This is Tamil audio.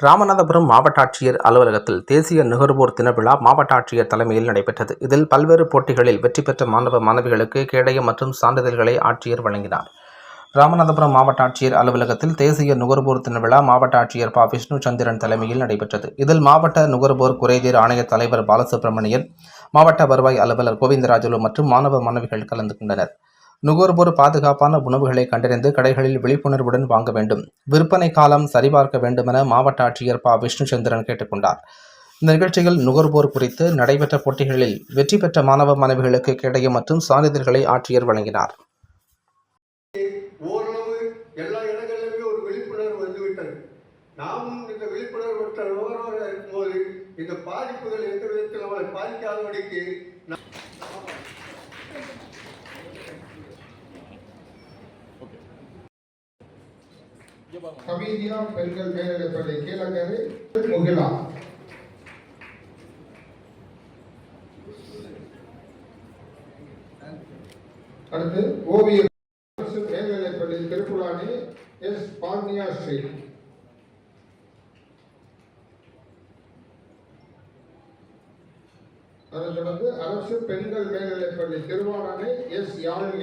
ராமநாதபுரம் மாவட்ட ஆட்சியர் அலுவலகத்தில் தேசிய நுகர்வோர் தின விழா மாவட்ட ஆட்சியர் தலைமையில் நடைபெற்றது. இதில் பல்வேறு போட்டிகளில் வெற்றி பெற்ற மாணவ மாணவிகளுக்கு கேடயம் மற்றும் சான்றிதழ்களை ஆட்சியர் வழங்கினார். ராமநாதபுரம் மாவட்ட ஆட்சியர் அலுவலகத்தில் தேசிய நுகர்வோர் தின விழா மாவட்ட ஆட்சியர் ப. விஷ்ணு சந்திரன் தலைமையில் நடைபெற்றது. இதில் மாவட்ட நுகர்வோர் குறைதீர் ஆணைய தலைவர் பாலசுப்ரமணியன், மாவட்ட வருவாய் அலுவலர் கோவிந்தராஜுலு மற்றும் மாணவ மாணவிகள் கலந்து கொண்டனர். நுகர்வோர் பாதுகாப்பான உணவுகளை கண்டறிந்து கடைகளில் விழிப்புணர்வுடன் வாங்க வேண்டும், விற்பனை காலம் சரிபார்க்க வேண்டுமென மாவட்ட ஆட்சியர் ப. விஷ்ணுசந்திரன் கேட்டுக் கொண்டார். இந்த நிகழ்ச்சியில் நுகர்வோர் குறித்து நடைபெற்ற போட்டிகளில் வெற்றி பெற்ற மாணவ மாணவிகளுக்கு கேடயம் மற்றும் சான்றிதழ்களை ஆட்சியர் வழங்கினார். ஓரளவு எல்லா இடங்களிலுமே ஒரு விழிப்புணர்வு வந்துவிட்டது. நாமும் இந்த விழிப்புணர்வற்ற நுகர்வோராக இருக்கும்போது இந்த பாதிப்புகள் எந்த விதத்தில் நம்மளை பாதிக்காதபடிக்கு கமீதியா பெண்கள் மேல்நிலைப்பள்ளி கீழக்கரை முகிலா. அடுத்து ஓவியர் மேல்நிலைப்பள்ளி திருப்புலானி எஸ். பாண்டியா ஸ்ரீ. அதை தொடர்ந்து அரசு பெண்கள் மேல்நிலைப்பள்ளி திருவாடானை எஸ். யாழினி.